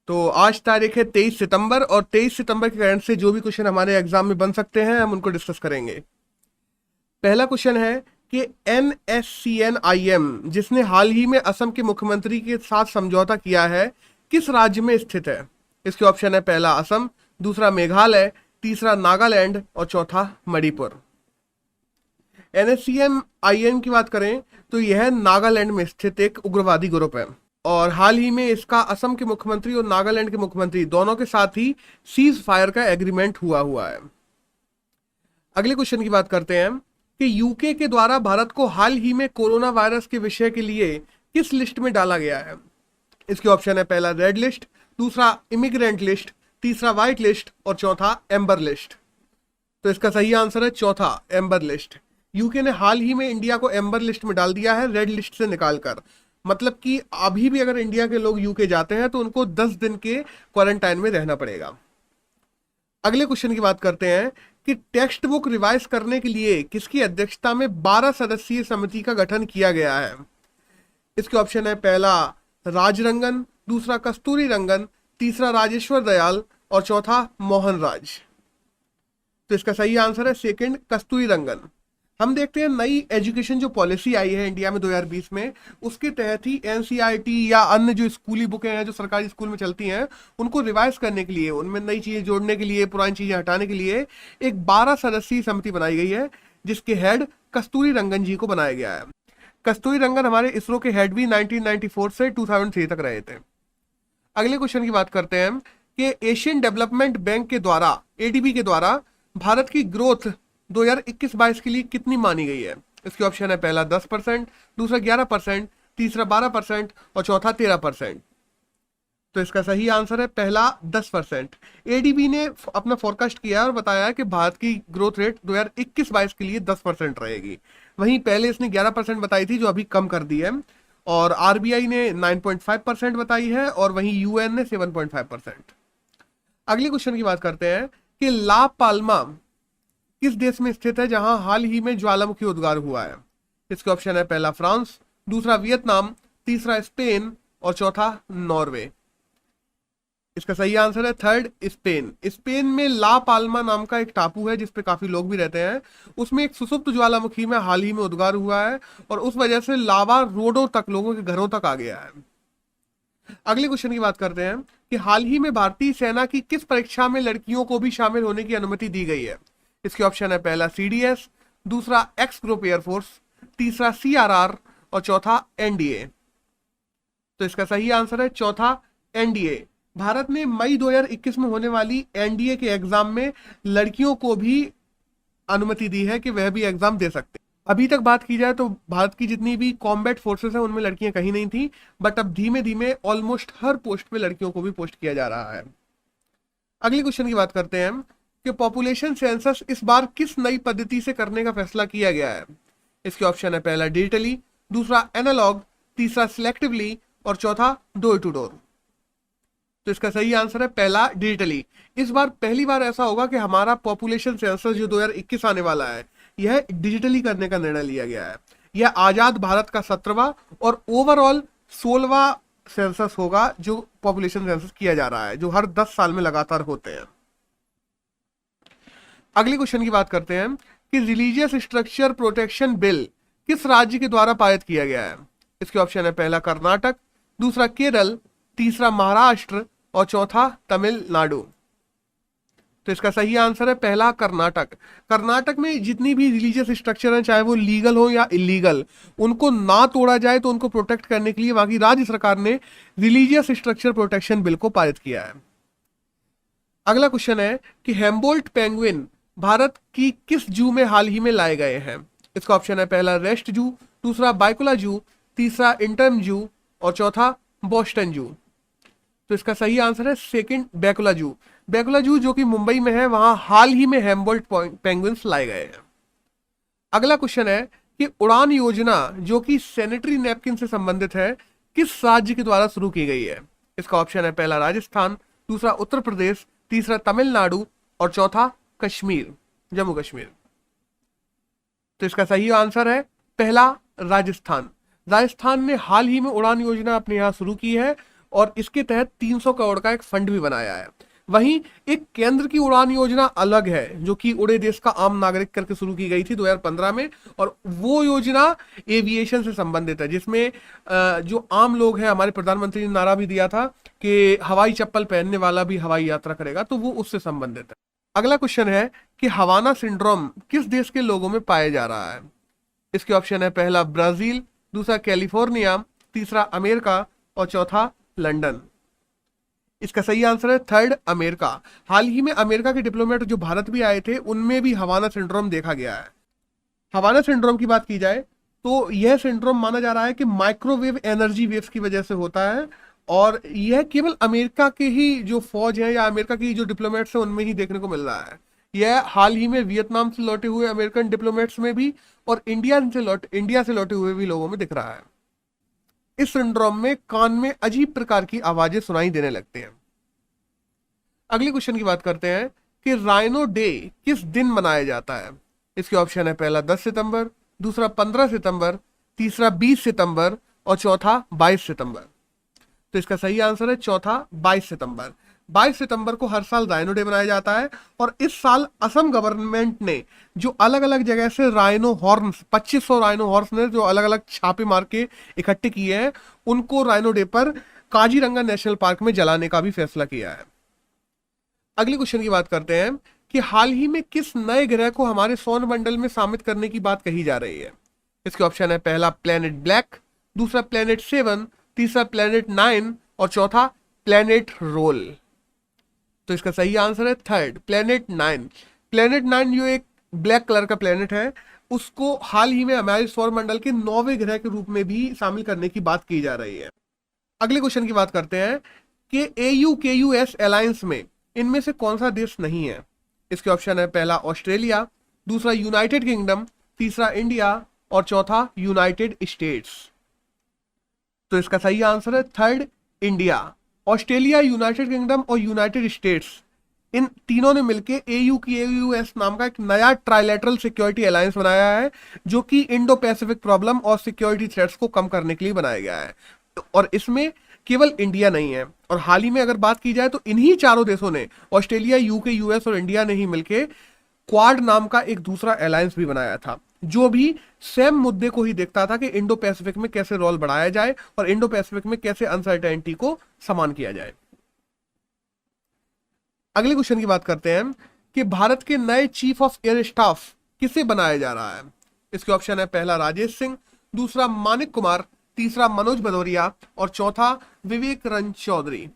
तो आज तारीख है 23 सितंबर, और 23 सितंबर के कारण से जो भी क्वेश्चन हमारे एग्जाम में बन सकते हैं हम उनको डिस्कस करेंगे। पहला क्वेश्चन है कि NSCN-IM जिसने हाल ही में असम के मुख्यमंत्री के साथ समझौता किया है, किस राज्य में स्थित है? इसके ऑप्शन है पहला असम, दूसरा मेघालय, तीसरा नागालैंड और चौथा मणिपुर। NSCN-IM की बात करें तो यह नागालैंड में स्थित एक उग्रवादी ग्रुप है, और हाल ही में इसका असम के मुख्यमंत्री और नागालैंड के मुख्यमंत्री दोनों के साथ ही सीज फायर का एग्रीमेंट हुआ है। अगले क्वेश्चन की बात करते हैं कि यूके के द्वारा भारत को हाल ही में कोरोना वायरस के विषय के लिए किस लिस्ट में डाला गया है? इसके ऑप्शन है पहला रेड लिस्ट, दूसरा इमिग्रेंट लिस्ट, तीसरा व्हाइट लिस्ट और चौथा एम्बर लिस्ट। तो इसका सही आंसर है चौथा, एम्बर लिस्ट। यूके ने हाल ही में इंडिया को एम्बर लिस्ट में डाल दिया है, रेड लिस्ट से निकालकर। मतलब कि अभी भी अगर इंडिया के लोग यूके जाते हैं तो उनको 10 दिन के क्वारंटाइन में रहना पड़ेगा। अगले क्वेश्चन की बात करते हैं कि टेक्स्ट बुक रिवाइज करने के लिए किसकी अध्यक्षता में 12 सदस्यीय समिति का गठन किया गया है? इसके ऑप्शन है पहला राजरंगन, दूसरा कस्तूरी रंगन, तीसरा राजेश्वर दयाल और चौथा मोहन राज। तो इसका सही आंसर है सेकंड, कस्तूरी रंगन। हम देखते हैं नई एजुकेशन जो पॉलिसी आई है इंडिया में 2020 में, उसके तहत ही NCERT या अन्य जो स्कूली बुकें हैं जो सरकारी स्कूल में चलती हैं उनको रिवाइज करने के लिए, उनमें नई चीजें जोड़ने के लिए, पुरानी चीजें हटाने के लिए एक 12 सदस्यीय समिति बनाई गई है, जिसके हेड कस्तूरी रंगन जी को बनाया गया है। कस्तूरी रंगन हमारे इसरो के हेड भी 1994 से 2003 तक रहे थे। अगले क्वेश्चन की बात करते हैं कि एशियन डेवलपमेंट बैंक के द्वारा, ADB के द्वारा भारत की ग्रोथ 2021-22 के लिए कितनी मानी गई है? इसके ऑप्शन है पहला 10%, दूसरा 11%, तीसरा 12% और चौथा 13%। तो इसका सही आंसर है पहला 10%। ADB ने अपना फोरकास्ट किया और बताया है कि भारत की ग्रोथ रेट 2021-22 के लिए 10% रहेगी। वहीं पहले इसने 11% बताई थी जो अभी कम कर दी है, और RBI ने 9.5% बताई है, और वहीं UN ने 7.5%। अगले क्वेश्चन की बात करते हैं कि ला पाल्मा किस देश में स्थित है जहां हाल ही में ज्वालामुखी उद्गार हुआ है? इसके ऑप्शन है पहला फ्रांस, दूसरा वियतनाम, तीसरा स्पेन और चौथा नॉर्वे। इसका सही आंसर है थर्ड, स्पेन। स्पेन में ला पाल्मा नाम का एक टापू है जिसपे काफी लोग भी रहते हैं, उसमें एक सुसुप्त ज्वालामुखी में हाल ही में उद्गार हुआ है, और उस वजह से लावा रोडों तक, लोगों के घरों तक आ गया है। अगले क्वेश्चन की बात करते हैं कि हाल ही में भारतीय सेना की किस परीक्षा में लड़कियों को भी शामिल होने की अनुमति दी गई है? इसके ऑप्शन है पहला CDS, दूसरा एक्स ग्रुप एयरफोर्स, तीसरा CRR और चौथा NDA। तो इसका सही आंसर है चौथा, NDA। भारत ने मई 2021 में होने वाली NDA के एग्जाम में लड़कियों को भी अनुमति दी है कि वह भी एग्जाम दे सकते हैं। अभी तक बात की जाए तो भारत की जितनी भी कॉम्बैट फोर्सेस हैं उनमें लड़कियां कहीं नहीं थी, बट अब धीमे धीमे ऑलमोस्ट हर पोस्ट पे लड़कियों को भी पोस्ट किया जा रहा है। अगले क्वेश्चन की बात करते हैं कि पॉपुलेशन सेंसस इस बार किस नई पद्धति से करने का फैसला किया गया है? इसके ऑप्शन है पहला डिजिटली, दूसरा एनालॉग, तीसरा सिलेक्टिवली और चौथा डोर टू डोर। तो इसका सही आंसर है पहला, डिजिटली। इस बार पहली बार ऐसा होगा कि हमारा पॉपुलेशन सेंसस जो 2021 आने वाला है यह डिजिटली करने का निर्णय लिया गया है। यह आजाद भारत का 17वां और ओवरऑल 16वां सेंसस होगा जो पॉपुलेशन सेंसस किया जा रहा है, जो हर 10 साल में लगातार होते हैं। अगले क्वेश्चन की बात करते हैं कि रिलीजियस स्ट्रक्चर प्रोटेक्शन बिल किस राज्य के द्वारा पारित किया गया है? इसके ऑप्शन है पहला कर्नाटक, दूसरा केरल, तीसरा महाराष्ट्र और चौथा तमिलनाडु। तो इसका सही आंसर है पहला, कर्नाटक। कर्नाटक में जितनी भी रिलीजियस स्ट्रक्चर हैं, चाहे वो लीगल हो या इलीगल, उनको ना तोड़ा जाए तो उनको प्रोटेक्ट करने के लिए वहां की राज्य सरकार ने रिलीजियस स्ट्रक्चर प्रोटेक्शन बिल को पारित किया है। अगला क्वेश्चन है कि हेम्बोल्ट पेंगुइन भारत की किस जू में हाल ही में लाए गए हैं? इसका ऑप्शन है पहला रेस्ट जू, दूसरा बाइकुला जू, तीसरा इंटर्म जू और चौथा बोस्टन जू। तो इसका सही आंसर है सेकंड, बैकुला जू। बैकुला जू जो कि मुंबई में है, वहां हाल ही में हेम्बोल्ट पेंगुइन्स लाए गए हैं। अगला क्वेश्चन है कि उड़ान योजना जो कि सैनिटरी नैपकिन से संबंधित है किस राज्य के द्वारा शुरू की गई है? इसका ऑप्शन है पहला राजस्थान, दूसरा उत्तर प्रदेश, तीसरा तमिलनाडु और चौथा कश्मीर, जम्मू कश्मीर। तो इसका सही आंसर है पहला, राजस्थान। राजस्थान ने हाल ही में उड़ान योजना अपने यहां शुरू की है, और इसके तहत 300 करोड़ का एक फंड भी बनाया है। वहीं एक केंद्र की उड़ान योजना अलग है जो कि उड़े देश का आम नागरिक करके शुरू की गई थी 2015 में, और वो योजना एविएशन से संबंधित है, जिसमें जो आम लोग हैं, हमारे प्रधानमंत्री ने नारा भी दिया था कि हवाई चप्पल पहनने वाला भी हवाई यात्रा करेगा, तो वो उससे संबंधित है। अगला क्वेश्चन है कि हवाना सिंड्रोम किस देश के लोगों में पाया जा रहा है। इसके ऑप्शन है पहला ब्राजील, दूसरा कैलिफोर्निया, तीसरा अमेरिका और चौथा लंदन। इसका सही आंसर है थर्ड, अमेरिका। हाल ही में अमेरिका के डिप्लोमेट जो भारत भी आए थे उनमें भी हवाना सिंड्रोम देखा गया है। हवाना सिंड्रोम की बात की जाए तो यह सिंड्रोम माना जा रहा है कि माइक्रोवेव एनर्जी वेव्स की वजह से होता है, और यह केवल अमेरिका के ही जो फौज है या अमेरिका की जो डिप्लोमेट्स हैं उनमें ही देखने को मिल रहा है। यह हाल ही में वियतनाम से लौटे हुए अमेरिकन डिप्लोमेट्स में भी और इंडिया से लौटे हुए भी लोगों में दिख रहा है। इस सिंड्रोम में कान में अजीब प्रकार की आवाजें सुनाई देने लगते हैं। अगले क्वेश्चन की बात करते हैं कि राइनो डे किस दिन मनाया जाता है। इसके ऑप्शन है पहला 10 सितंबर, दूसरा 15 सितंबर, तीसरा 20 सितंबर और चौथा 22 सितंबर। तो इसका सही आंसर है चौथा 22 सितंबर। 22 सितंबर को हर साल राइनो डे मनाया जाता है, और इस साल असम गवर्नमेंट ने जो अलग अलग जगह से राइनो हॉर्न्स 2500 राइनो हॉर्न्स ने जो अलग अलग छापे मार के इकट्ठे किए हैं, उनको राइनो डे पर काजीरंगा नेशनल पार्क में जलाने का भी फैसला किया है। अगले क्वेश्चन की बात करते हैं कि हाल ही में किस नए ग्रह को हमारे सौर मंडल में शामिल करने की बात कही जा रही है। इसके ऑप्शन है पहला प्लेनेट ब्लैक, दूसरा प्लेनेट 7, तीसरा प्लेनेट 9 और चौथा प्लेनेट रोल। तो इसका सही आंसर है थर्ड, प्लेनेट 9। प्लेनेट 9 जो एक ब्लैक कलर का प्लेनेट है, उसको हाल ही में हमारे सौर मंडल के 9वें ग्रह के रूप में भी शामिल करने की बात की जा रही है। अगले क्वेश्चन की बात करते हैं कि AUKUS अलायंस में इनमें से कौन सा देश नहीं है। इसके ऑप्शन है पहला ऑस्ट्रेलिया, दूसरा यूनाइटेड किंगडम, तीसरा इंडिया और चौथा यूनाइटेड स्टेट्स। तो इसका सही आंसर है third, India. Australia, United kingdom और यूनाइटेड स्टेट्स, इन तीनों ने मिलकर AUKUS नाम का एक नया ट्राइलेटरल सिक्योरिटी अलायंस बनाया है, जो कि इंडो पैसिफिक प्रॉब्लम और सिक्योरिटी थ्रेट्स को कम करने के लिए बनाया गया है। और इसमें केवल इंडिया नहीं है, और हाल ही में अगर बात की जाए तो इन्हीं चारों देशों ने, ऑस्ट्रेलिया, यूके, यूएस और इंडिया ने ही मिलकर क्वाड नाम का एक दूसरा अलायंस भी बनाया था, जो भी सेम मुद्दे को ही देखता था कि इंडो पैसिफिक में कैसे रोल बढ़ाया जाए और इंडो पैसिफिक में कैसे अनसर्टेनिटी को समान किया जाए। अगले क्वेश्चन की बात करते हैं कि भारत के नए चीफ ऑफ एयर स्टाफ किसे बनाया जा रहा है। इसके ऑप्शन है पहला राजेश सिंह, दूसरा मानिक कुमार, तीसरा मनोज भदौरिया और चौथा विवेक रंजन चौधरी।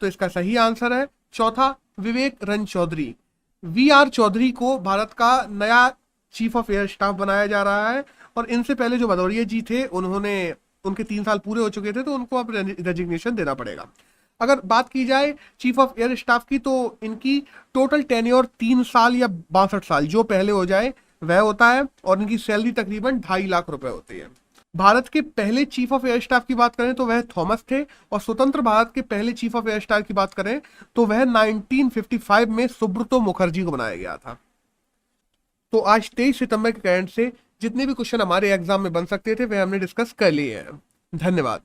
तो इसका सही आंसर है चौथा, विवेक रंजन चौधरी। VR चौधरी को भारत का नया चीफ ऑफ एयर स्टाफ बनाया जा रहा है, और इनसे पहले जो भदौरिया जी थे उनके 3 साल पूरे हो चुके थे, तो उनको अब रेजिग्नेशन देना पड़ेगा। अगर बात की जाए चीफ ऑफ एयर स्टाफ की, तो इनकी टोटल टेन्योर 3 साल या 62 साल, जो पहले हो जाए वह होता है, और इनकी सैलरी तकरीबन 2.5 लाख रुपए होती है। भारत के पहले चीफ ऑफ एयर स्टाफ की बात करें तो वह थॉमस थे, और स्वतंत्र भारत के पहले चीफ ऑफ एयर स्टाफ की बात करें तो वह 1955 में सुब्रतो मुखर्जी को बनाया गया था। तो आज 23 सितंबर के करंट से जितने भी क्वेश्चन हमारे एग्जाम में बन सकते थे वह हमने डिस्कस कर लिए हैं। धन्यवाद।